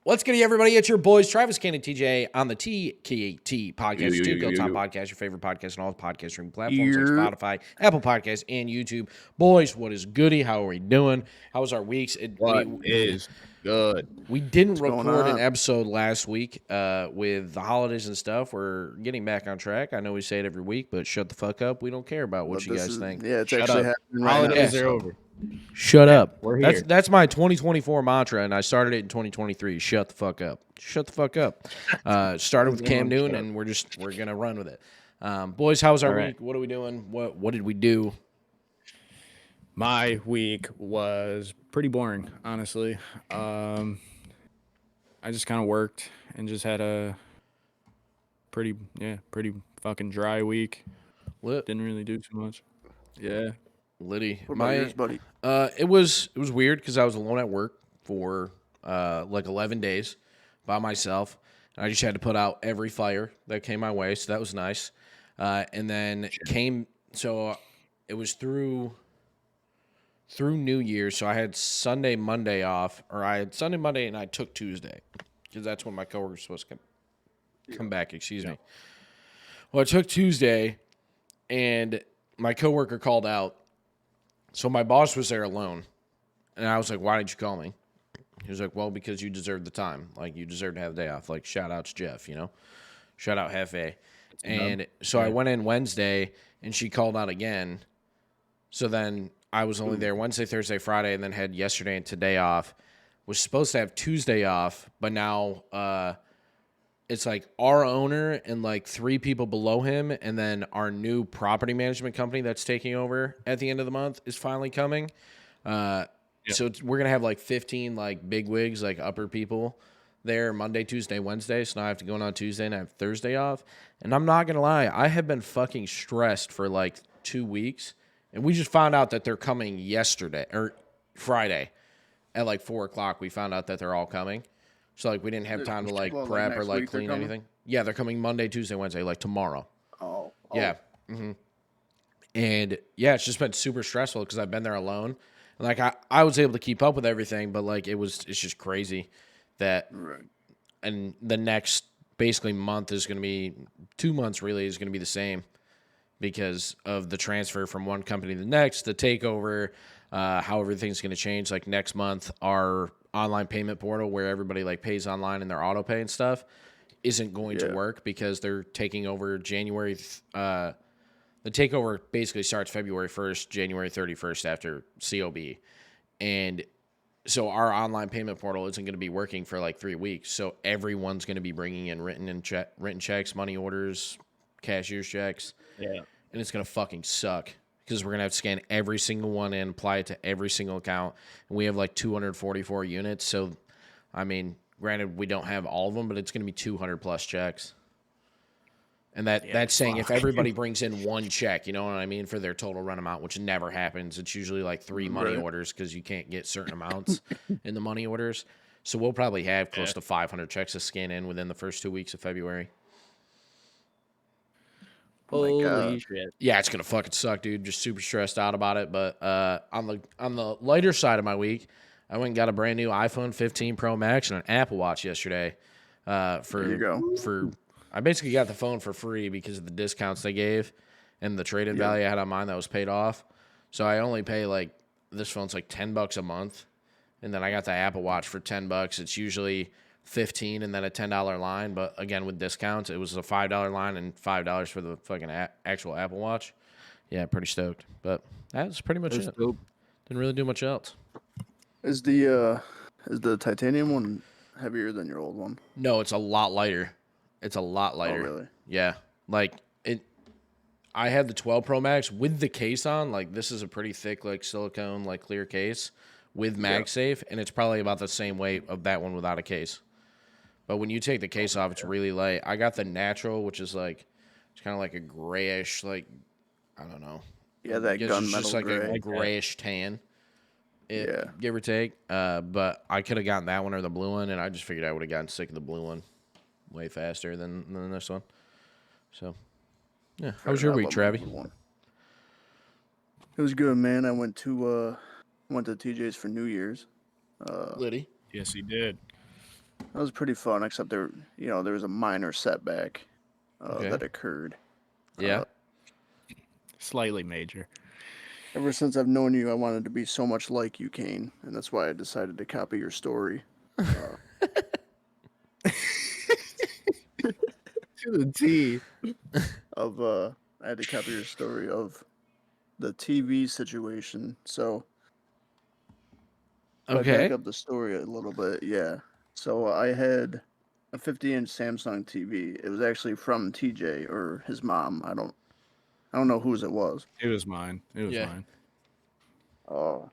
What's good, everybody? It's your boys, Travis, Ken, and TJ on the TKT podcast, Two Kill Time Podcast, your favorite podcast on all the podcast streaming platforms like Spotify, Apple Podcasts, and YouTube. Boys, what is goody? How are we doing? How was our weeks? What is good? We didn't What's going record an on? episode last week with the holidays and stuff. We're getting back on track. I know we say it every week, but shut the fuck up. We don't care about what you guys think. Yeah, it's Shut actually up. happening right Holidays now. are over. Shut up. We're here. That's my 2024 mantra, and I started it in 2023. Shut the fuck up. Shut the fuck up. Started with Cam Newton, and we're gonna run with it. Boys, how was our week? What are we doing? What did we do? My week was pretty boring, honestly. I just kind of worked and just had a pretty fucking dry week. Lit. Didn't really do too much. Yeah. Liddy. What about yours, buddy? It was weird because I was alone at work for like 11 days by myself. And I just had to put out every fire that came my way, so that was nice. And then it was through New Year's, so I had Sunday, Monday off, or I had Sunday, Monday, and I took Tuesday because that's when my coworker was supposed to come back. Excuse me. Well, I took Tuesday, and my coworker called out. So my boss was there alone, and I was like, why did you call me? He was like, well, because you deserve the time. Like, you deserve to have the day off. Like, shout out to Jeff, you know? Shout out Hefe. And so I went in Wednesday, and she called out again. So then I was only there Wednesday, Thursday, Friday, and then had yesterday and today off. Was supposed to have Tuesday off, but now it's like our owner and like 3 people below him, and then our new property management company that's taking over at the end of the month is finally coming. So we're gonna have like 15 like big wigs, like upper people there Monday, Tuesday, Wednesday. So now I have to go in on Tuesday and I have Thursday off. And I'm not gonna lie, I have been fucking stressed for like 2 weeks, and we just found out that they're coming yesterday or Friday at like 4:00. We found out that they're all coming. So, like, we didn't have time to, like, prep or, like, clean anything. Yeah, they're coming Monday, Tuesday, Wednesday, like, tomorrow. Oh. Yeah. Mm-hmm. And, yeah, it's just been super stressful because I've been there alone. And, like, I was able to keep up with everything, but, like, it's just crazy that Right. and the next, basically, month is going to be 2 months, really, is going to be the same because of the transfer from one company to the next, the takeover, how everything's going to change. Like, next month, our online payment portal where everybody like pays online and their auto pay and stuff isn't going to work because they're taking over January. The takeover basically starts February 1st, January 31st after COB. And so our online payment portal isn't going to be working for like 3 weeks. So everyone's going to be bringing in written checks, money orders, cashier's checks. Yeah. And it's going to fucking suck. Because we're going to have to scan every single one in, apply it to every single account. And we have like 244 units. So, I mean, granted, we don't have all of them, but it's going to be 200 plus checks. And that's saying if everybody brings in one check, you know what I mean, for their total run amount, which never happens. It's usually like 3 money orders because you can't get certain amounts in the money orders. So we'll probably have close to 500 checks to scan in within the first 2 weeks of February. Holy shit. Yeah, it's gonna fucking suck, dude. Just super stressed out about it. But on the lighter side of my week, I went and got a brand new iPhone 15 Pro Max and an Apple Watch yesterday. There you go. I basically got the phone for free because of the discounts they gave and the trade-in value I had on mine that was paid off. So I only pay like this phone's like $10 a month, and then I got the Apple Watch for $10. It's usually $15 and then a $10 line, but again with discounts it was a $5 line and $5 for the fucking actual Apple Watch. Yeah, pretty stoked. But that's pretty much it. Dope. Didn't really do much else. Is the titanium one heavier than your old one? No, it's a lot lighter. It's a lot lighter. Oh, really? Yeah, like it. I had the 12 Pro Max with the case on. Like this is a pretty thick like silicone like clear case with MagSafe, and it's probably about the same weight of that one without a case. But when you take the case off, it's really light. I got the natural, which is like, it's kind of like a grayish, like, I don't know. Yeah, that gunmetal It's just like gray. a grayish tan, give or take. But I could have gotten that one or the blue one, and I just figured I would have gotten sick of the blue one way faster than this one. So, yeah. How was your week, Travi? It was good, man. I went to TJ's for New Year's. Liddy? Yes, he did. That was pretty fun, except there was a minor setback Okay. that occurred. Yeah. Slightly major. Ever since I've known you, I wanted to be so much like you, Kane, and that's why I decided to copy your story. To the T. I had to copy your story of the TV situation. So if I back Okay. up the story a little bit, yeah. So I had a 50-inch Samsung TV. It was actually from TJ or his mom. I don't know whose it was. It was mine. It was Yeah. mine. I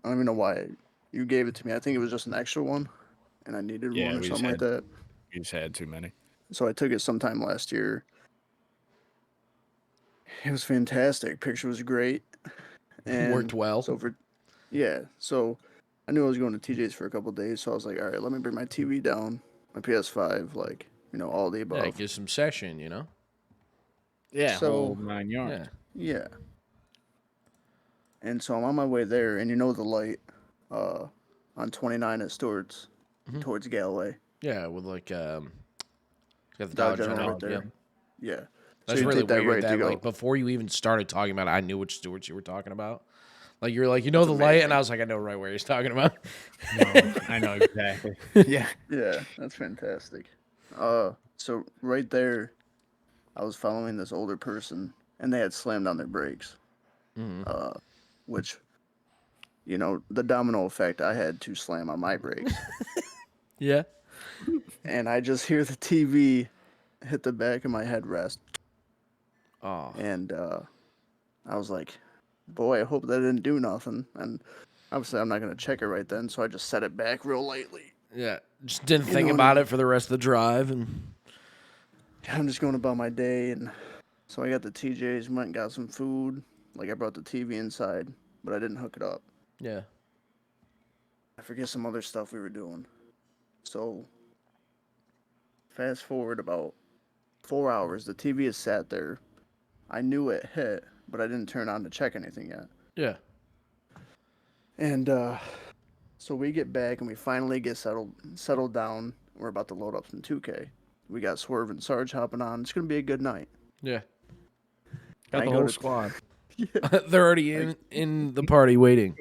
don't even know why you gave it to me. I think it was just an extra one, and I needed Yeah, one or something like that. we just had too many. So I took it sometime last year. It was fantastic. Picture was great, and Worked well. so I knew I was going to TJ's for a couple days, so I was like, all right, let me bring my TV down, my PS5, like all the Yeah, above. get some session, you know? Yeah, So whole 9 yards. Yeah. yeah, and so I'm on my way there, and the light on 29 at Stewart's towards Galloway, Yeah, with like got the Dollar Dollar General General. right there. Yep. Yeah, so That's you really take that weird right that to go. like before you even started talking about it, I knew which Stewards you were talking about. Like you were like, That's the light, amazing. and I was like, I know right where he's talking about. No, I know exactly. Yeah. Yeah, that's fantastic. So right there, I was following this older person, and they had slammed on their brakes. Which, the domino effect, I had to slam on my brakes, Yeah. and I just hear the TV hit the back of my headrest, Oh. and I was like, "Boy, I hope that didn't do nothing." And obviously, I'm not gonna check it right then, so I just set it back real lightly. Yeah. Just didn't You think know what about I it for the rest of the drive, and I'm just going about my day, and so I got the TJ's, went and got some food. Like I brought the TV inside, but I didn't hook it up. yeah. I forget some other stuff we were doing. So fast forward about 4 hours, the TV is sat there. I knew it hit, but I didn't turn on to check anything yet. Yeah. And so we get back and we finally get settled down. We're about to load up some 2K. We got Swerve and Sarge hopping on. It's gonna be a good night. Yeah. Got I the go whole to- squad. They're already in the party waiting.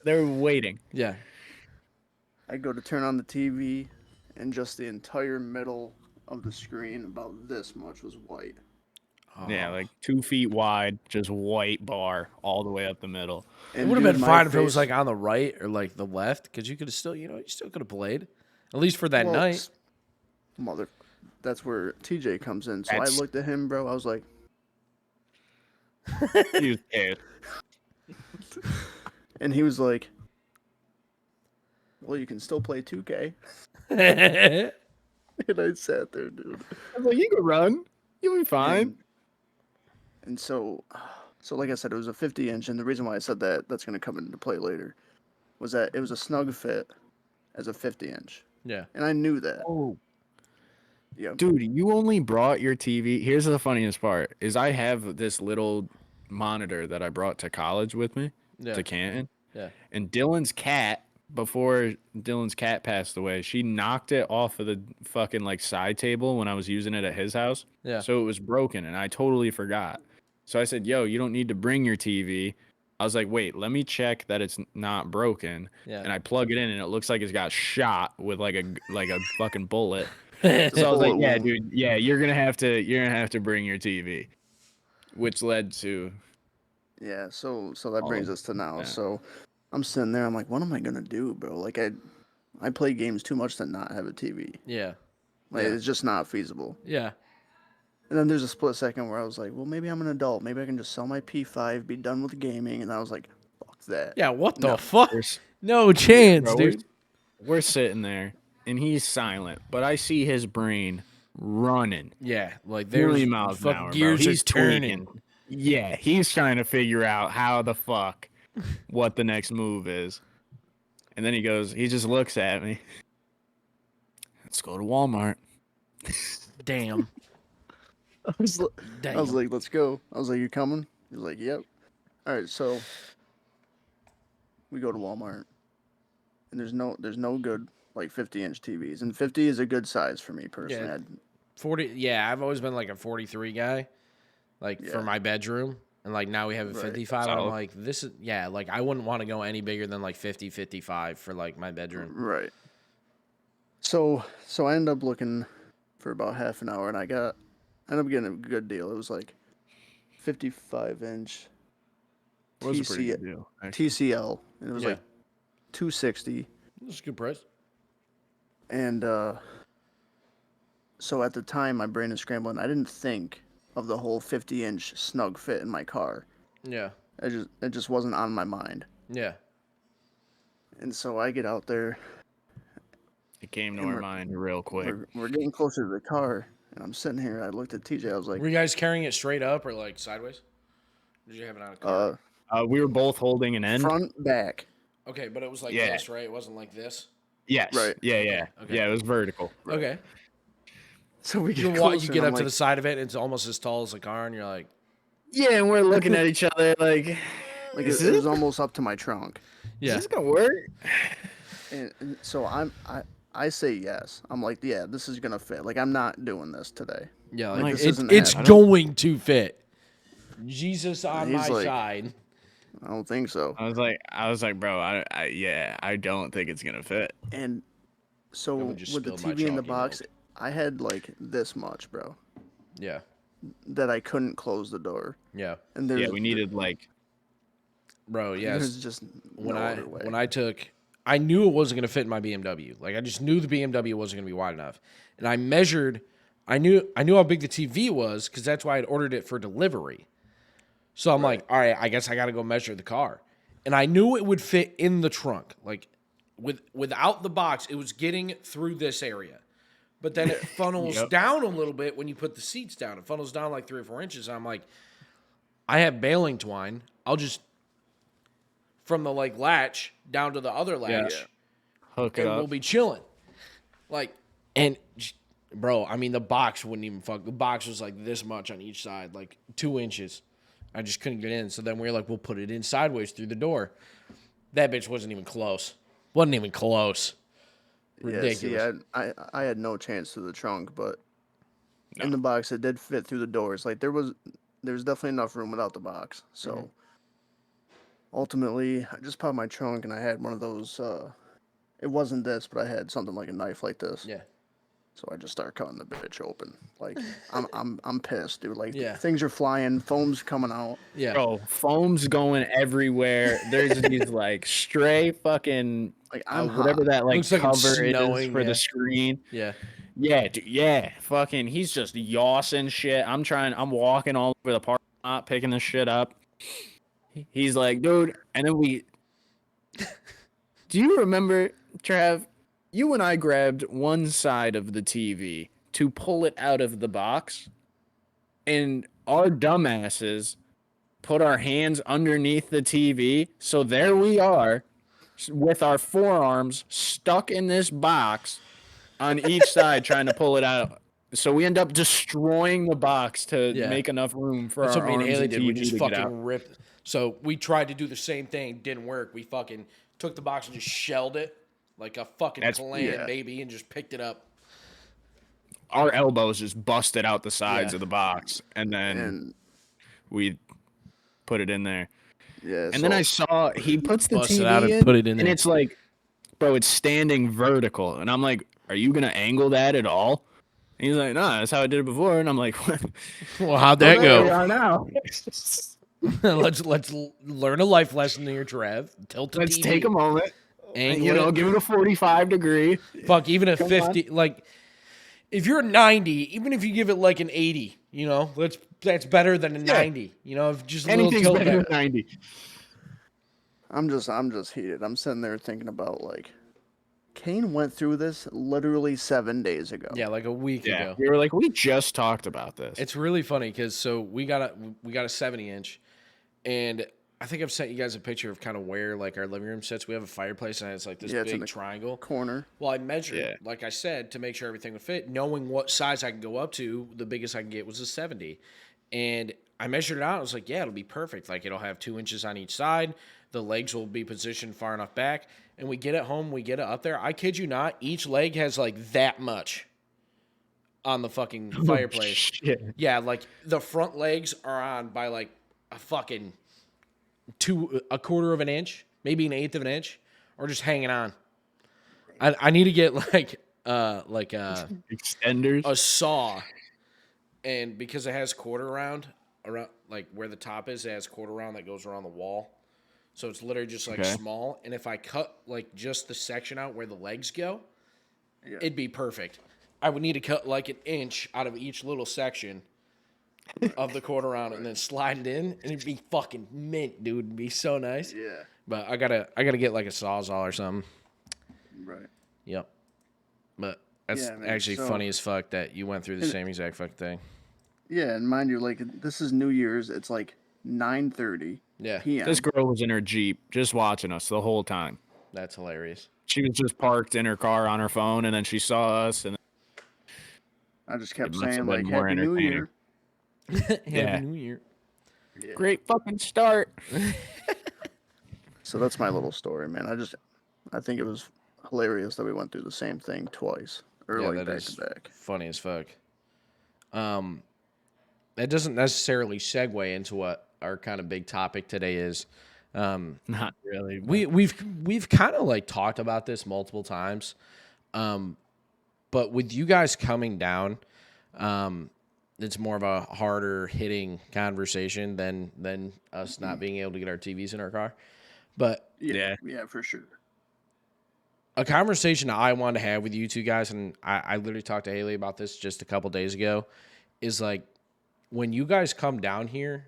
They're waiting. Yeah. I go to turn on the TV, and just the entire middle of the screen, about this much, was white. Yeah, like 2 feet wide, just white bar all the way up the middle. It And would have dude, been my fine if it was face- like on the right or like the left, because you could have still, you still could have played, at least for that well, night. Mother, that's where TJ comes in. So That's- I looked at him, bro. I was like, He was scared. and he was like, "Well, you can still play 2K." Yeah. And I sat there, dude. I was like, you can run. You'll be fine. And so like I said, it was a 50-inch, and the reason why I said that's going to come into play later was that it was a snug fit as a 50-inch, and I knew that. Oh, Yeah, dude, you only brought your TV. Here's the funniest part: is I have this little monitor that I brought to college with me to Canton, Yeah. and Dylan's cat. Before Dylan's cat passed away, she knocked it off of the fucking like side table when I was using it at his house. Yeah. So it was broken, and I totally forgot. So I said, "Yo, you don't need to bring your TV." I was like, "Wait, let me check that it's not broken." Yeah. And I plug it in, and it looks like it's got shot with like a fucking bullet. So I was like, bullet "Yeah, wound. dude, yeah, you're gonna have to bring your TV," which led to yeah. So that brings us to now. yeah. So I'm sitting there. I'm like, what am I gonna do, bro? Like I play games too much to not have a TV. Yeah. Like it's just not feasible. Yeah. And then there's a split second where I was like, well, maybe I'm an adult. Maybe I can just sell my P5, be done with gaming. And I was like, fuck that. Yeah. What the No. fuck? We're s- No chance, Bro, dude. we're sitting there, and he's silent, but I see his brain running. Yeah. Like there's 30 miles an fuck hour, bro. gears He's are turning. tweaking. Yeah, he's trying to figure out how the fuck what the next move is. And then he just looks at me. Let's go to Walmart. Damn. I was Damn. like, let's go. I was like, you coming? He was like, yep. All right, so we go to Walmart, and there's no good like 50-inch TVs, and 50 is a good size for me personally. Yeah. 40. Yeah, I've always been like a 43 guy, like for Yeah. my bedroom. And like now we have a Right. 55. And I'm Solid. like, this is, yeah, like I wouldn't want to go any bigger than like 50, 55 for like my bedroom. Right. So I ended up looking for about half an hour, and I ended up getting a good deal. It was like 55-inch It was a pretty good deal. Actually. TCL, and it was Yeah. like $260. That's a good price. And so at the time, my brain is scrambling. I didn't think of the whole 50-inch snug fit in my car. Yeah. It just wasn't on my mind. Yeah. And so I get out there. It came to And our mind real quick. We're getting closer to the car, and I'm sitting here. I looked at TJ. I was like, Were you guys carrying it straight up or like sideways? Did you have it on a car? We were both holding an end. front, back. Okay, but it was like Yeah. this, right? It wasn't like this. Yes. Right. Yeah. Okay. Yeah, it was vertical. Okay. So we You get closer. get and up I'm to the like, side of it, and it's almost as tall as the car, and you're like, Yeah, and we're looking at each other like it was almost up to my trunk. yeah. Is this gonna work? And so I say yes. I'm like, yeah, this is gonna fit. Like, I'm not doing this today. Yeah, like, like, this it's isn't it's happening. going to fit. Jesus on He's my like- side. I don't think so. I was like, bro, I don't think it's gonna fit. And so Someone just with the spilled my TV in the chalky box, milk. I had like this much, bro, Yeah, that I couldn't close the door. yeah, And there's Yeah, we needed like bro. there's Yes. just When no other way. I knew it wasn't gonna fit in my BMW. Like I just knew the BMW wasn't gonna be wide enough, and I measured. I knew how big the TV was because that's why I'd ordered it for delivery. So I'm like, all right, I guess I got to go measure the car, and I knew it would fit in the trunk. Like without the box, it was getting through this area, but then it funnels Yep. down a little bit when you put the seats down. It funnels down like 3 or 4 inches. And I'm like, I have baling twine. I'll just from the like latch down to the other latch. Yeah. hook it And up. we'll be chilling. Like, and bro, I mean, the box wouldn't even fuck. The box was like this much on each side, like 2 inches. I just couldn't get in. So then we were like, we'll put it in sideways through the door. That bitch wasn't even close. Wasn't even close. Ridiculous. Yeah, see, I had no chance through the trunk, but in the box it did fit through the doors. Like there's definitely enough room without the box. So ultimately, I just popped my trunk and I had one of those. It wasn't this, but I had something like a knife like this. Yeah. So I just started cutting the bitch open. Like I'm pissed, dude. Like Yeah. things are flying, foam's coming out. Yeah. Bro, foam's going everywhere. There's these like stray fucking Like I'm whatever hot. that like Looks like it's cover is snowing, for yeah. the screen. Yeah. Yeah, dude, yeah. Fucking he's just yossing shit. I'm walking all over the parking lot picking this shit up. He's like, dude, and then do you remember, Trav? You and I grabbed one side of the TV to pull it out of the box, and our dumbasses put our hands underneath the TV. So there we are with our forearms stuck in this box on each side trying to pull it out. So we end up destroying the box to Yeah. make enough room for That's our what me and arms Haley and did. TV We just to get out. fucking ripped. So we tried to do the same thing. Didn't work. We fucking took the box and just shelled it like a fucking clam, yeah. baby, and just picked it up. Our elbows just busted out the sides Yeah. of the box, and then And we put it in there. yeah. And then I saw he puts the Bust it TV out and in, put it in and there. it's like, bro, it's standing vertical, and I'm like, are you gonna angle that at all? And he's like, no, that's how I did it before, and I'm like, what? Well, how'd that There we go? are now. let's learn a life lesson here, Trev. Tilt the Let's TV. take a moment. Angle You know, it. give it a 45 degree. Fuck, even a Come 50. Like, if you're a 90, even if you give it like an 80, you know, that's better than a 90. You know, if just a little Anything's tilt better than back. 90. I'm just heated. I'm sitting there thinking about like, Kane went through this literally 7 days ago. Yeah, like a week Yeah, ago. we were like, we just talked about this. It's really funny because so we got a 70-inch, and I think I've sent you guys a picture of kind of where like our living room sits. We have a fireplace and it's like this Yeah, it's in big the triangle. corner. Well, I measured, Yeah. like I said, to make sure everything would fit, knowing what size I can go up to. The biggest I can get was a 70, and I measured it out. I was like, yeah, it'll be perfect. Like it'll have 2 inches on each side. The legs will be positioned far enough back, and we get it home, we get it up there. I kid you not, each leg has like that much on the fucking fireplace. Shit. Yeah, like the front legs are on by like a fucking a quarter of an inch, maybe an eighth of an inch, or just hanging on. I need to get like Extenders. a saw, and because it has quarter round around like where the top is, it has quarter round that goes around the wall. So it's literally just like Okay. small. And if I cut like just the section out where the legs go, it'd be perfect. I would need to cut like an inch out of each little section of the quarter round and then slide it in, and it'd be fucking mint, dude. It'd be so nice. Yeah. But I gotta get like a sawzall or something. Right. Yep. But that's Yeah, man, actually so- funny as fuck that you went through the same exact fucking thing. Yeah, and mind you, like this is New Year's. It's like 9:30 Yeah, p.m. This girl was in her Jeep just watching us the whole time. that's hilarious. She was just parked in her car on her phone, and then she saw us, and I just kept must have saying been like more Happy New entertaining. Year. Happy Yeah. New Year. Yeah. great fucking start. So that's my little story, man. I think it was hilarious that we went through the same thing twice, or Yeah, like that back is to back. funny as fuck. That doesn't necessarily segue into what our kind of big topic today is. Not really. We've kind of like talked about this multiple times, but with you guys coming down, it's more of a harder hitting conversation than us not being able to get our TVs in our car. But Yeah, for sure. a conversation I want to have with you two guys, and I literally talked to Haley about this just a couple days ago, is like when you guys come down here,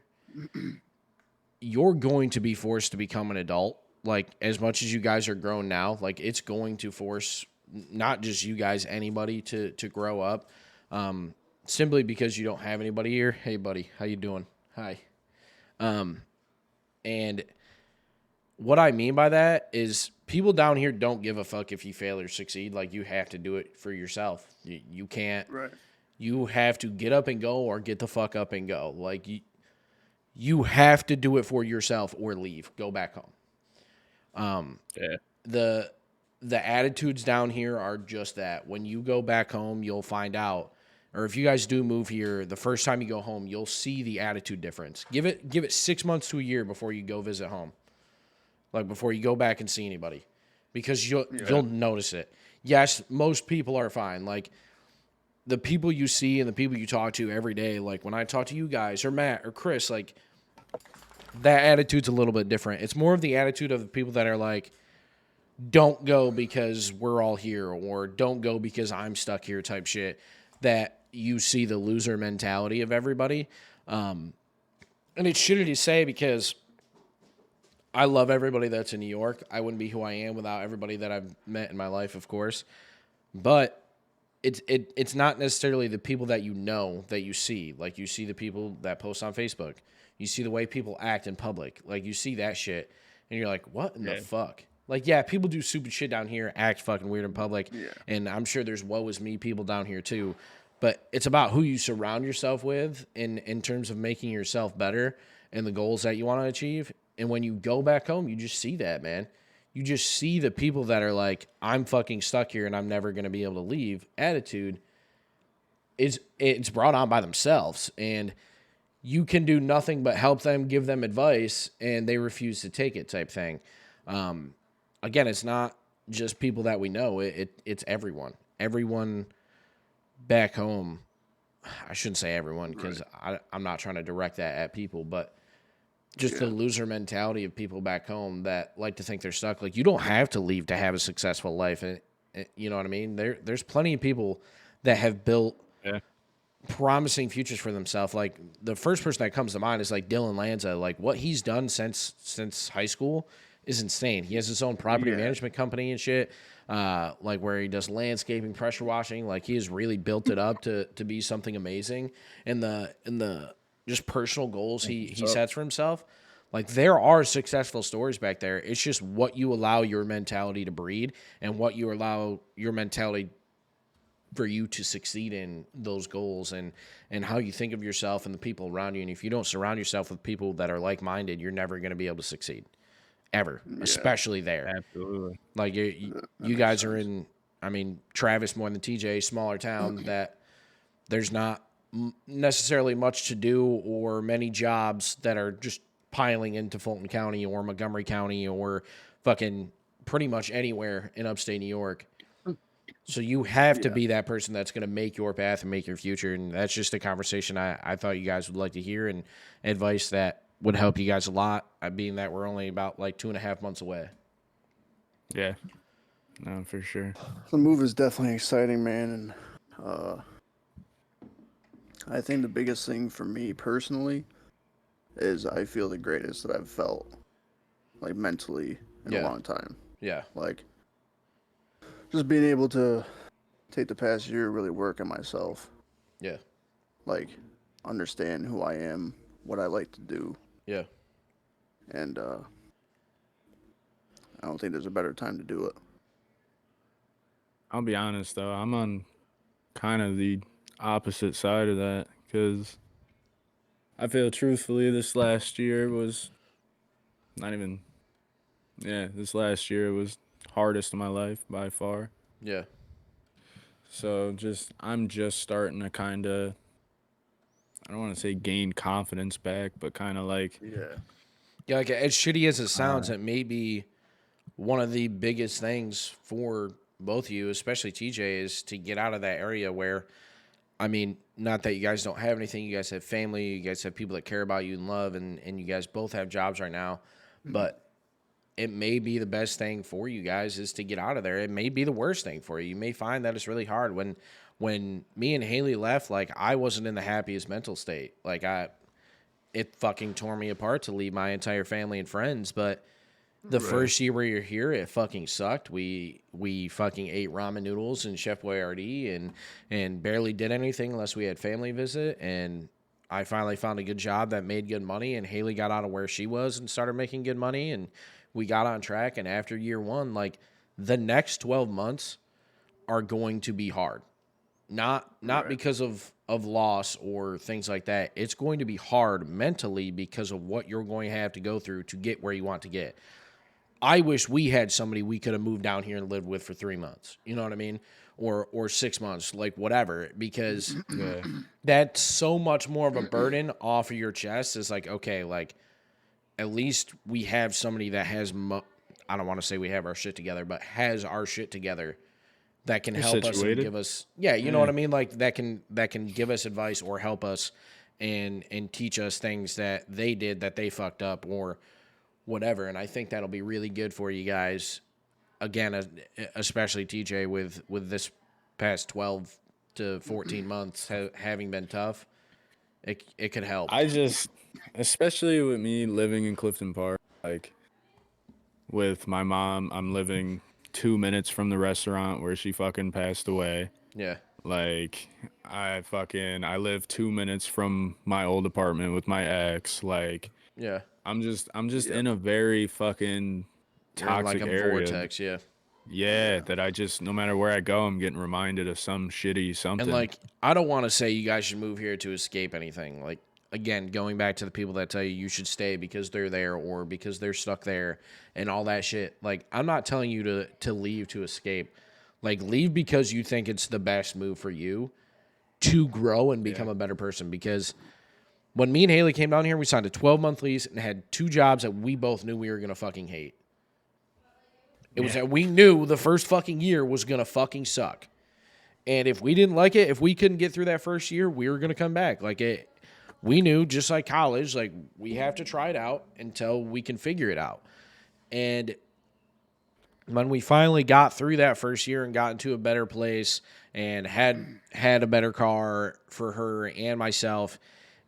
you're going to be forced to become an adult. Like as much as you guys are grown now, like it's going to force not just you guys, anybody to grow up. Simply because you don't have anybody here. Hey buddy, how you doing? Hi. And what I mean by that is people down here don't give a fuck if you fail or succeed. Like you have to do it for yourself. You can't. Right. You have to get up and go or get the fuck up and go. Like you have to do it for yourself or leave. Go back home. Yeah. The attitudes down here are just that. When you go back home, you'll find out. Or if you guys do move here, the first time you go home, you'll see the attitude difference. Give it 6 months to a year before you go visit home. Like before you go back and see anybody. Because you'll notice it. Yes, most people are fine. Like the people you see and the people you talk to every day, like when I talk to you guys or Matt or Chris, like that attitude's a little bit different. It's more of the attitude of the people that are like, don't go because we're all here, or don't go because I'm stuck here type shit, that you see the loser mentality of everybody. And it's shitty to say because I love everybody that's in New York. I wouldn't be who I am without everybody that I've met in my life, of course. But it's not necessarily the people that you know that you see. Like you see the people that post on Facebook. You see the way people act in public. Like you see that shit and you're like, what in the fuck? Like, yeah, people do stupid shit down here, act fucking weird in public. Yeah. And I'm sure there's woe is me people down here too. But it's about who you surround yourself with in terms of making yourself better and the goals that you want to achieve. And when you go back home, you just see that, man. You just see the people that are like, I'm fucking stuck here and I'm never going to be able to leave. Attitude it's brought on by themselves. And you can do nothing but help them, give them advice, and they refuse to take it type thing. Again, it's not just people that we know. It's everyone. Everyone back home. I shouldn't say everyone because I'm not trying to direct that at people, but just the loser mentality of people back home that like to think they're stuck. Like you don't have to leave to have a successful life. And you know what I mean? There's plenty of people that have built promising futures for themselves. Like the first person that comes to mind is like Dylan Lanza. Like what he's done since high school is insane. He has his own property management company and shit. Like where he does landscaping, pressure washing. Like he has really built it up to be something amazing. And the just personal goals he sets for himself. Like there are successful stories back there. It's just what you allow your mentality to breed and what you allow your mentality for you to succeed in those goals and how you think of yourself and the people around you. And if you don't surround yourself with people that are like-minded, you're never going to be able to succeed ever, Yeah. especially there. Absolutely. Like That you makes guys are sense. in, I mean, Travis more than TJ, smaller town that there's not necessarily much to do or many jobs that are just piling into Fulton County or Montgomery County or fucking pretty much anywhere in upstate New York. So you have to Yeah. be that person that's going to make your path and make your future. And that's just a conversation I thought you guys would like to hear and advice that would help you guys a lot, being that we're only about like 2.5 months away. Yeah. No, for sure. The move is definitely exciting, man, and I think the biggest thing for me personally is I feel the greatest that I've felt, like mentally, in a Yeah. long time. Yeah. Like just being able to take the past year, really work on myself, Yeah. like understand who I am, what I like to do, Yeah. and I don't think there's a better time to do it. I'll be honest though, I'm on kind of the opposite side of that because I feel truthfully this last year was not even. Yeah, this last year was hardest of my life by far. Yeah. So I'm just starting to kind of, I don't want to say gain confidence back, but kind of like, Yeah. Yeah. Like as shitty as it sounds, it may be one of the biggest things for both of you, especially TJ, is to get out of that area where, I mean, not that you guys don't have anything, you guys have family, you guys have people that care about you and love, and you guys both have jobs right now, but it may be the best thing for you guys is to get out of there. It may be the worst thing for you. You may find that it's really hard. When me and Haley left, like I wasn't in the happiest mental state. Like it fucking tore me apart to leave my entire family and friends, but the first year where you're here, it fucking sucked. We fucking ate ramen noodles and Chef Boyardee and barely did anything unless we had family visit. And I finally found a good job that made good money. And Haley got out of where she was and started making good money. And we got on track. And after year one, like the next 12 months are going to be hard. Not because of loss or things like that. It's going to be hard mentally because of what you're going to have to go through to get where you want to get. I wish we had somebody we could have moved down here and lived with for 3 months. You know what I mean? Or 6 months, like whatever, because that's so much more of a burden off of your chest. It's like, okay, like at least we have somebody that has, I don't want to say we have our shit together, but has our shit together that can You're help us and situated. give us, you know what I mean? Like that can give us advice or help us and teach us things that they did that they fucked up or whatever. And I think that'll be really good for you guys. Again, especially TJ with this past 12 to 14 months having been tough, it could help. especially with me living in Clifton Park, like with my mom, I'm living 2 minutes from the restaurant where she fucking passed away. Yeah. Like I live 2 minutes from my old apartment with my ex. Like Yeah. I'm just Yep. in a very fucking You're in like toxic a area. vortex, yeah. Yeah, that I just no matter where I go, I'm getting reminded of some shitty something. And like, I don't want to say you guys should move here to escape anything. Like, again, going back to the people that tell you should stay because they're there or because they're stuck there and all that shit. Like, I'm not telling you to leave to escape. Like, leave because you think it's the best move for you to grow and become a better person. Because when me and Haley came down here, we signed a 12-month lease and had 2 jobs that we both knew we were going to fucking hate. It was that we knew the first fucking year was going to fucking suck. And if we didn't like it, if we couldn't get through that first year, we were going to come back. Like we knew, just like college, like we have to try it out until we can figure it out. And when we finally got through that first year and got into a better place and had a better car for her and myself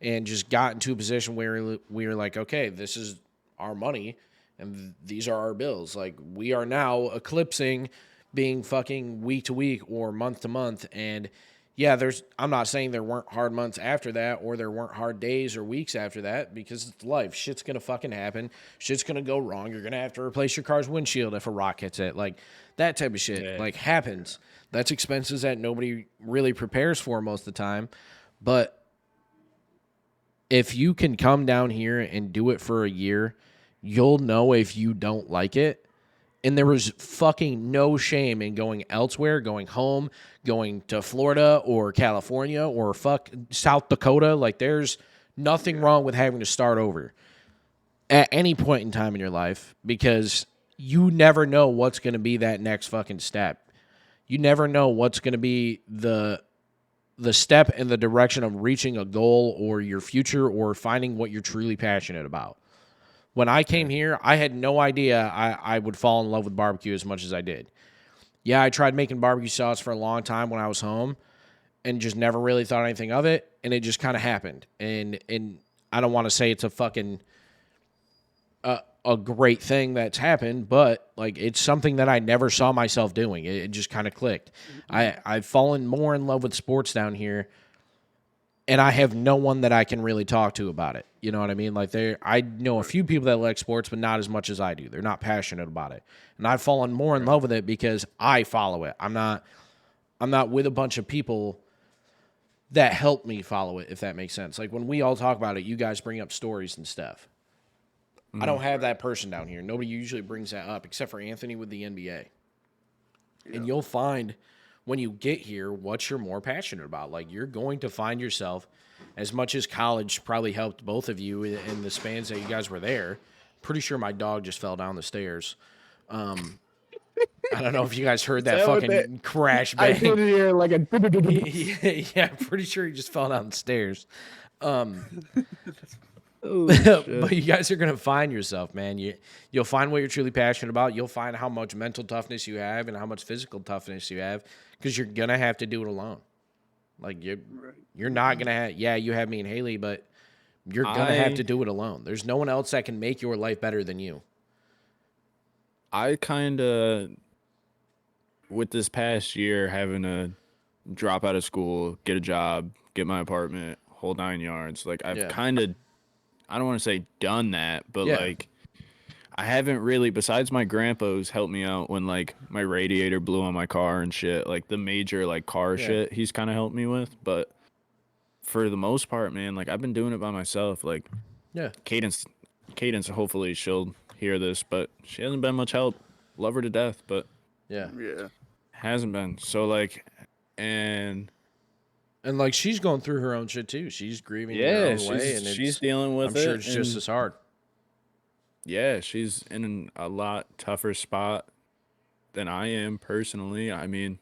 and just got into a position where we were like, okay, this is our money and these are our bills. Like we are now eclipsing being fucking week to week or month to month. And yeah, I'm not saying there weren't hard months after that or there weren't hard days or weeks after that because it's life. Shit's going to fucking happen. Shit's going to go wrong. You're going to have to replace your car's windshield if a rock hits it. Like that type of shit like happens. That's expenses that nobody really prepares for most of the time. But if you can come down here and do it for a year, you'll know if you don't like it. And there was fucking no shame in going elsewhere, going home, going to Florida or California or fuck South Dakota. Like, there's nothing wrong with having to start over at any point in time in your life, because you never know what's going to be that next fucking step. You never know what's going to be the step in the direction of reaching a goal or your future or finding what you're truly passionate about. When I came here, I had no idea I would fall in love with barbecue as much as I did. Yeah, I tried making barbecue sauce for a long time when I was home and just never really thought anything of it, and it just kind of happened. And I don't want to say it's a fucking a great thing that's happened, but like, it's something that I never saw myself doing. It just kind of clicked. I've fallen more in love with sports down here, and I have no one that I can really talk to about it. You know what I mean? Like, I know a few people that like sports, but not as much as I do. They're not passionate about it. And I've fallen more in love with it because I follow it. I'm not with a bunch of people that help me follow it, if that makes sense. Like, when we all talk about it, you guys bring up stories and stuff. I don't have that person down here. Nobody usually brings that up except for Anthony with the NBA. Yeah. And you'll find when you get here what you're more passionate about. Like, you're going to find yourself, as much as college probably helped both of you in the spans that you guys were there. Pretty sure my dog just fell down the stairs. I don't know if you guys heard that fucking crash bang. I did hear like a... Yeah, I'm pretty sure he just fell down the stairs. But you guys are gonna find yourself, man. You'll find what you're truly passionate about. You'll find how much mental toughness you have and how much physical toughness you have, because you're gonna have to do it alone. Like, you're not gonna have. Yeah, you have me and Haley, but you're gonna have to do it alone. There's no one else that can make your life better than you. I kind of, with this past year, having to drop out of school, get a job, get my apartment, whole 9 yards. Like, I've kind of, I don't want to say done that, but like, I haven't really, besides my grandpa who's helped me out when like my radiator blew on my car and shit, like the major like car shit he's kind of helped me with. But for the most part, man, like, I've been doing it by myself. Like, Cadence, hopefully she'll hear this, but she hasn't been much help. Love her to death, but hasn't been. So like, and like, she's going through her own shit too. She's grieving her own way, and she's dealing with it. I'm sure it's just as hard. Yeah, she's in a lot tougher spot than I am personally. I mean,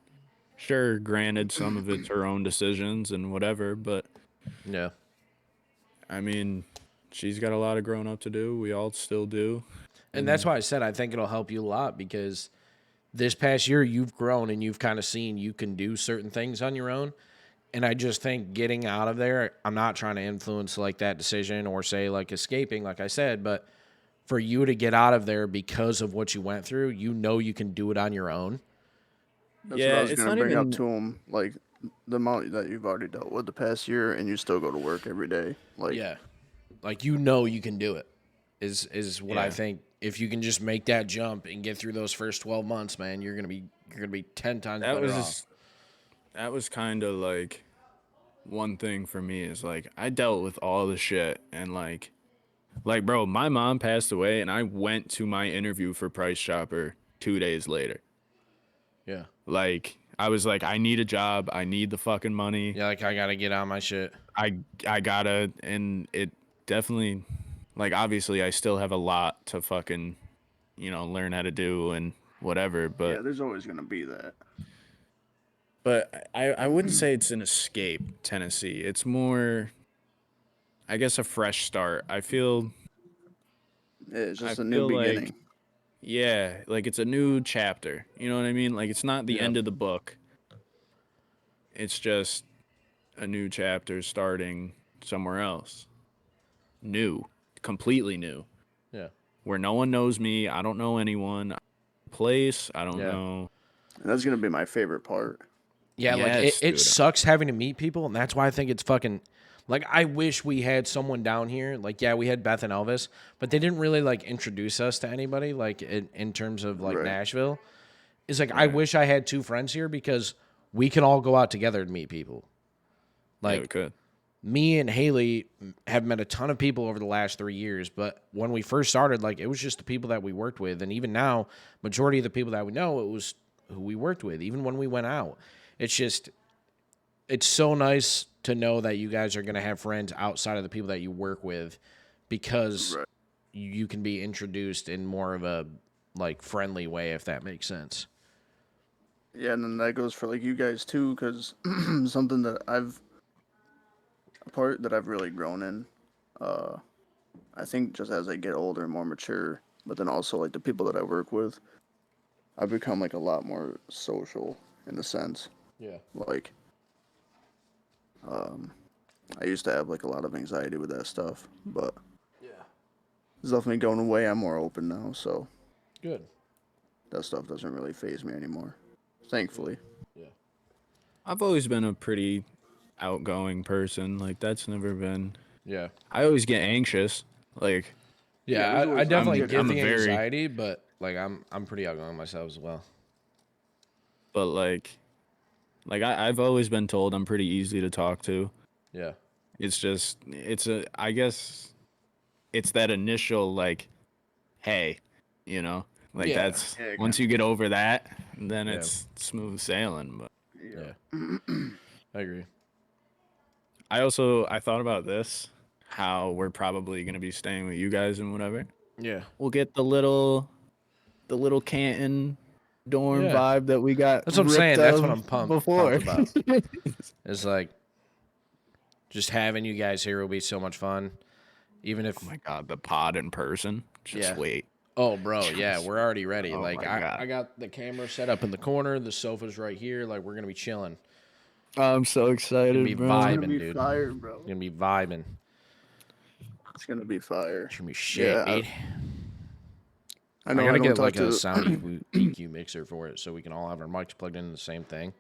sure, granted, some of it's her own decisions and whatever, but I mean, she's got a lot of growing up to do. We all still do. And that's why I said I think it'll help you a lot, because this past year you've grown and you've kind of seen you can do certain things on your own. And I just think getting out of there, I'm not trying to influence like that decision or say like escaping, like I said, but for you to get out of there because of what you went through, you know you can do it on your own. That's what I was going to bring up to him. Like, the amount that you've already dealt with the past year, and you still go to work every day. Like, like, you know you can do it. Is what I think. If you can just make that jump and get through those first 12 months, man, you're gonna be 10 times better off. That was kind of like one thing for me, is like, I dealt with all the shit, and like bro, my mom passed away and I went to my interview for Price Chopper 2 days later. Yeah. Like, I was like, I need a job. I need the fucking money. Yeah, like, I gotta get on my shit. I gotta, and it definitely, like, obviously I still have a lot to fucking, learn how to do and whatever, but. Yeah, there's always gonna be that. But I wouldn't say it's an escape, Tennessee. It's more, I guess, a fresh start. I feel. It's just a new beginning. Like, yeah, like, it's a new chapter. You know what I mean? Like, it's not the end of the book. It's just a new chapter starting somewhere else. New. Completely new. Yeah. Where no one knows me. I don't know anyone. Place. I don't know. And that's going to be my favorite part. Yeah, yes, like, it sucks having to meet people, and that's why I think it's fucking... Like, I wish we had someone down here. Like, yeah, we had Beth and Elvis, but they didn't really, like, introduce us to anybody, like, in terms of, like, Nashville. It's like, I wish I had two friends here, because we can all go out together and meet people. Like, yeah, we could. me and Haley have met a ton of people over the last 3 years, but when we first started, like, it was just the people that we worked with. And even now, majority of the people that we know, it was who we worked with, even when we went out. It's just, it's so nice to know that you guys are going to have friends outside of the people that you work with, because Right. you can be introduced in more of a, like, friendly way, if that makes sense. Yeah, and then that goes for like you guys too, because something that a part that I've really grown in. I think just as I get older and more mature, but then also like the people that I work with, I've become like a lot more social in a sense. Yeah. Like, I used to have like a lot of anxiety with that stuff, but Yeah. it's definitely going away. I'm more open now, so Good. that stuff doesn't really faze me anymore. Thankfully. Yeah. I've always been a pretty outgoing person. Like that's never been. Yeah. I always get anxious. Like Yeah, there's I always definitely good get I'm a the very, anxiety, but like I'm pretty outgoing myself as well. but like I've always been told I'm pretty easy to talk to. Yeah. It's just I guess it's that initial like, hey, you know, like Yeah. that's Yeah, once you get over that, then Yeah. it's smooth sailing. But Yeah. yeah. I agree. I thought about this, how we're probably gonna be staying with you guys and whatever. Yeah. We'll get the little Canton dorm Yeah. vibe that we got That's what I'm ripped saying. That's what of I'm pumped before. about. It's like just having you guys here will be so much fun. Even if Oh my god, the pod in person. Just yeah. wait. Oh, bro, yeah, Just- we're already ready. oh Like my I god. got the camera set up in the corner, the sofa's right here, like we're gonna be chilling. I'm so Gonna excited, be bro. It's gonna vibing, be dude. fire, bro. Gonna be vibing. It's gonna be fire. It's gonna be shit, Yeah, dude. I I know I gotta don't get talk like a to. sound EQ mixer for it so we can all have our mics plugged into the same thing.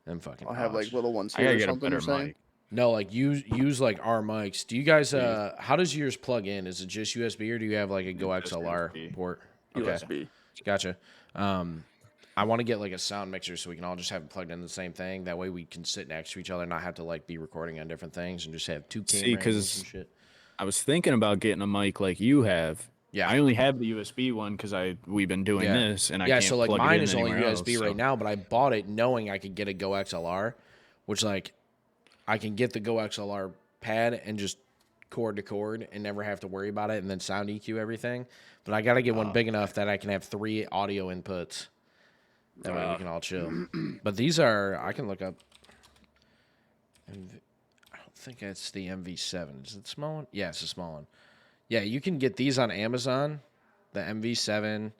And fucking I'll have like odds. little ones I here gotta or get a something. better You're saying? mic. No, like use like our mics. Do you guys Please. how does yours plug in? Is it just USB or do you have like a Go Just XLR USB. port? Okay. USB. Gotcha. I want to get like a sound mixer so we can all just have it plugged in the same thing. That way we can sit next to each other, not have to like be recording on different things, and just have two See, camera angles and 'cause shit. I was thinking about getting a mic like you have. Yeah. I only have the USB one because we've been doing Yeah. this and I Yeah, can't so like plug it mine in is only anywhere USB else. right So. now, but I bought it knowing I could get a Go XLR, which like I can get the Go XLR pad and just cord to cord and never have to worry about it and then sound EQ everything. But I got to get one big enough that I can have 3 audio inputs. That way we can all chill. But these are, I can look up. I don't think it's the MV7. Is it the small one? Yeah, it's a small one. Yeah, you can get these on Amazon, the MV7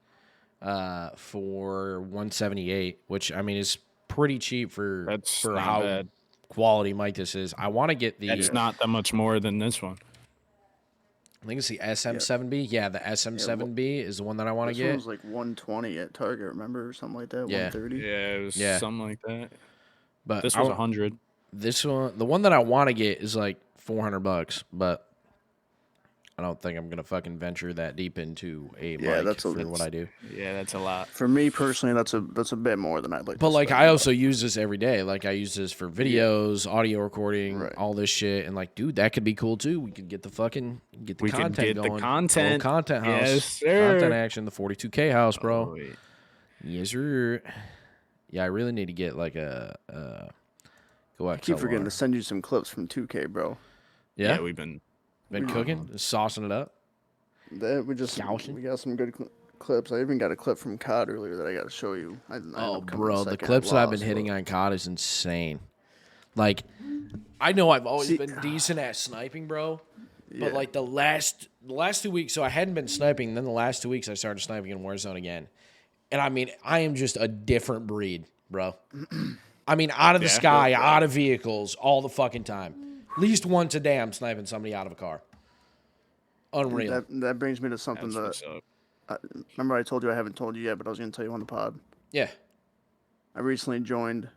for $178, which I mean is pretty cheap for That's for not how bad. quality mic this is. I want to get the That's not that much more than this one. I think it's the SM7B. Yeah, the SM7B is the one that I want to This one get. was like 120 at Target, remember, or something like that. Yeah. 130. Yeah, it was Yeah. something like that. But This was 100. this one, the one that I want to get is like $400, but I don't think I'm gonna fucking venture that deep into a Yeah, mic that's a- for what I do. Yeah, that's a lot. For me personally, that's a bit more than I'd like. But to like, spend, I though. also use this every day. Like, I use this for videos, audio recording, Right. all this shit. And like, dude, that could be cool too. We could get the fucking get the We could content get the going. content. Little content house, Yes, sir. content action. The 42K house, bro. Oh, wait. Yes, sir. Yeah, I really need to get like a Go XLR. I keep forgetting to send you some clips from 2K, bro. Yeah, We've been. been cooking, just saucing it up. That we just Gouging. we got some good clips. I even got a clip from COD earlier that I got to show you. I ended Oh, up coming bro, the second, clips that I've been lost, hitting but- on COD is insane. Like, I know I've always See- been decent at sniping, bro. Yeah. But like the last 2 weeks, so I hadn't been sniping. Then the last 2 weeks, I started sniping in Warzone again. And I mean, I am just a different breed, bro. I mean, out of the Yeah. sky, out of vehicles, all the fucking time. At least once a day, I'm sniping somebody out of a car. Unreal. That brings me to something That's that what's up. remember I told you I haven't told you yet, but I was gonna tell you on the pod. Yeah. I recently joined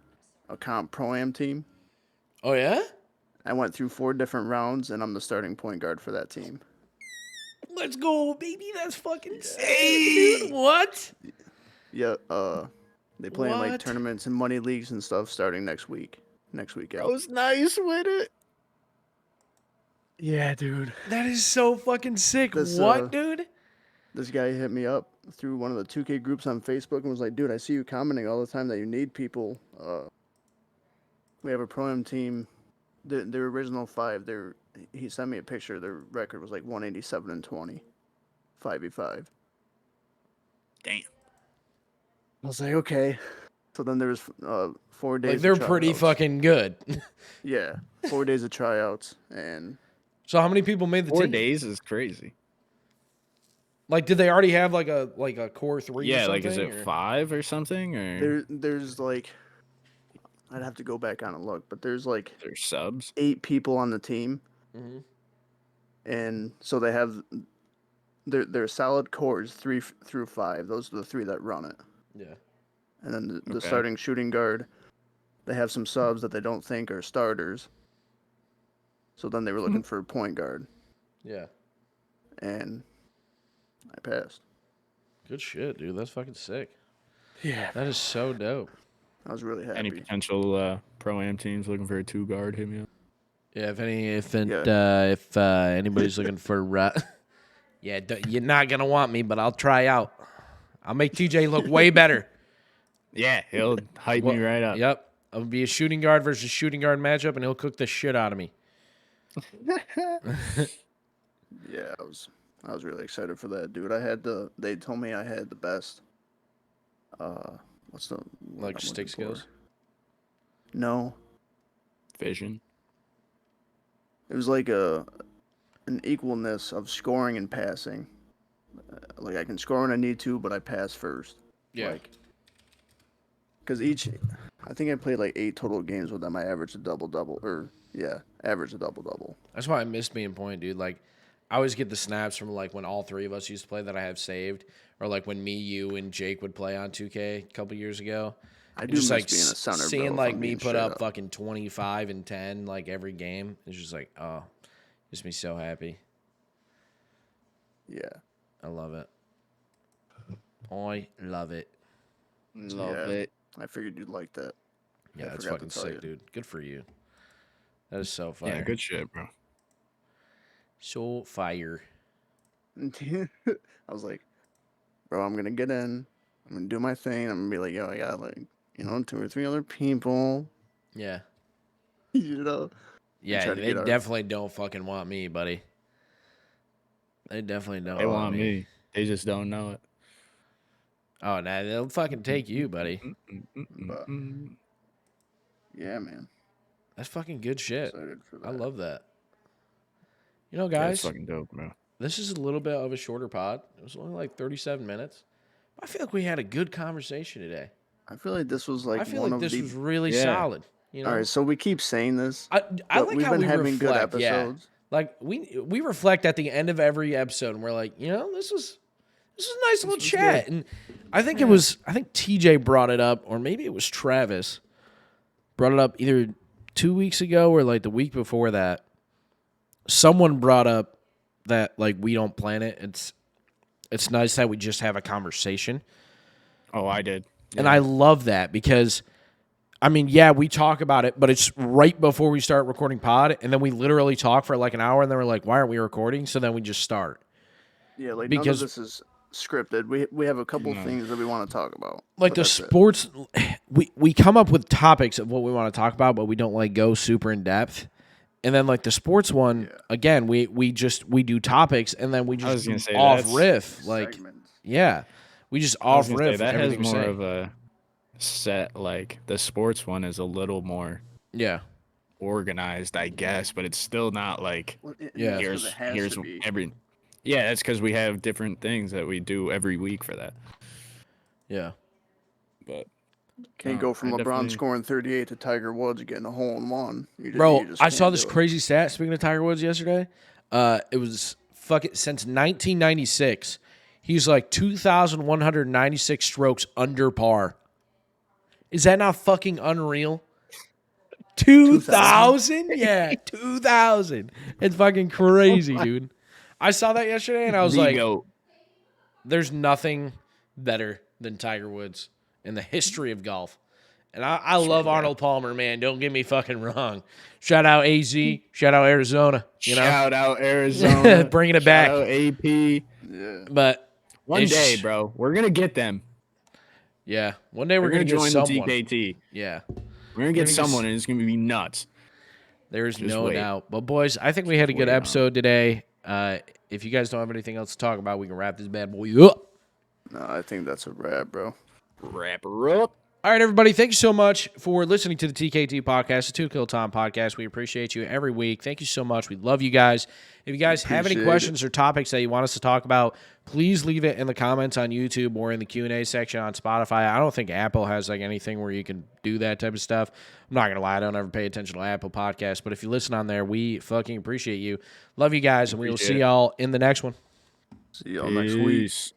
a comp pro-am team. Oh yeah. I went through 4 different rounds, and I'm the starting point guard for that team. Let's go, baby. That's fucking sick, dude. What? Yeah, they play in like What? tournaments and money leagues and stuff starting next week. Next weekend. was nice with it. Yeah, dude. That is so fucking sick. This What, dude? this guy hit me up through one of the 2K groups on Facebook and was like, "Dude, I see you commenting all the time that you need people. We have a pro-am team. The original 5. He sent me a picture. Their record was like 187-20, 5v5. Damn. I was like, okay. So then there was 4 days. Like, they're of pretty tryouts. fucking good. Yeah, 4 days of tryouts, and So how many people made the 4 team? days is crazy. Like, did they already have like a core 3 or Yeah, something? like is it or? 5 or something, or there's like, I'd have to go back on and look, but there's like there's subs? 8 people on the team, Mhm. and so they have their solid cores 3 through 5. Those are the 3 that run it, Yeah. and then the Okay. starting shooting guard. They have some subs that they don't think are starters. So then they were looking for a point guard, Yeah. and I passed. Good shit, dude. That's fucking sick. Yeah, That is so dope. I was really happy. Any potential pro-am teams looking for a 2-guard, hit me up. Yeah, if anybody's looking for yeah, you're not gonna want me, but I'll try out. I'll make TJ look way better. Yeah, he'll hype me right up. Yep. I'll be a shooting guard versus shooting guard matchup, and he'll cook the shit out of me. Yeah, I was really excited for that, dude. They told me I had the best. What's the word Like I'm stick looking for? skills. No, Vision. it was like an equalness of scoring and passing. Like I can score when I need to, but I pass first. Yeah. Like, because I think I played like 8 total games with them. I averaged a double-double, averaged a double-double. That's why I missed being point, dude. Like, I always get the snaps from like when all 3 of us used to play that I have saved, or like when me, you, and Jake would play on 2K a couple years ago. I And do just miss like being a center, bro, seeing if like I'm me being put straight up up. fucking 25 and 10 like every game. It's just like, oh, makes me so happy. Yeah. I love it. I love it. Love Yeah. it. I figured you'd like that. Yeah, I that's forgot to fucking tell sick, you. dude. Good for you. That is so fire. Yeah, good shit, bro. So fire. I was like, bro, I'm gonna get in. I'm gonna do my thing. I'm gonna be like, yo, I got like, 2 or 3 other people. Yeah. you know. Yeah, try to they get our- definitely don't fucking want me, buddy. They definitely don't They want want me. They just don't know it. Oh, nah, they'll fucking take you, buddy. But yeah, man. That's fucking good shit. Excited for that. I love that. You know, Yeah, guys, it's fucking dope, bro. this is a little bit of a shorter pod. It was only like 37 minutes. I feel like we had a good conversation today. I feel like this was like I feel one like of this the. was really Yeah. solid. You know, All right, so we keep saying this. I but like we've how been we having good reflect. Yeah, episodes. like we reflect at the end of every episode, and we're like, you know, this was a nice little was chat. good. And I think I think TJ brought it up, or maybe it was Travis brought it up either 2 weeks ago or like the week before that. Someone brought up that like we don't plan it. It's nice that we just have a conversation. Oh, I did. And I love that because, I mean, yeah, we talk about it, but it's right before we start recording pod, and then we literally talk for like an hour, and then we're like, why aren't we recording? So then we just start. Yeah, like none Because- of this is scripted. We have a couple things that we want to talk about. Like but the that's it. sports, we come up with topics of what we want to talk about, but we don't like go super in depth. And then like the sports one, again, we do topics, and then we I was just gonna say, off that's riff. Like, Segments. yeah, we just I was off gonna say, riff. that has everything we more say. of a set. Like the sports one is a little more Yeah. organized, I guess, but it's still not like Well, Yeah. that's 'cause it has here's to be. every. Yeah, that's because we have different things that we do every week for that. Yeah. But Can't go I from LeBron definitely- scoring 38 to Tiger Woods getting a hole in one. Bro, you just I saw can't this do it. crazy stat. Speaking of Tiger Woods yesterday, it was since 1996, he's like 2,196 strokes under par. Is that not fucking unreal? 2,000? Yeah, 2,000. It's fucking crazy, dude. I saw that yesterday and I was the like, goat. there's nothing better than Tiger Woods in the history of golf. And I love Arnold Palmer, man. Don't get me fucking wrong. Shout out AZ. Shout out Arizona. You know, Shout out Arizona. bringing it Shout back. out AP. Yeah. But One it's- day, bro, we're gonna get them. Yeah, one day we're They're gonna get join someone. the TKT. Yeah, We're gonna get gonna someone, get- and it's gonna be nuts. there's Just no wait. doubt. But boys, I think we had a good wait on it. episode today. If you guys don't have anything else to talk about, we can wrap this bad boy up. No, I think that's a wrap, bro. Wrap her up. All right, everybody. Thank you so much for listening to the TKT podcast, the Two Kill Tom podcast. We appreciate you every week. Thank you so much. We love you guys. If you guys have any Appreciate questions or topics that you want us to talk about, please leave it in the comments on YouTube or in the Q&A section on Spotify. I don't think Apple has like anything where you can do that type of stuff. I'm not going to lie. I don't ever pay attention to Apple podcasts, but if you listen on there, we fucking appreciate you. Love you guys, and we will see Appreciate it. y'all in the next one. See y'all next week. Peace.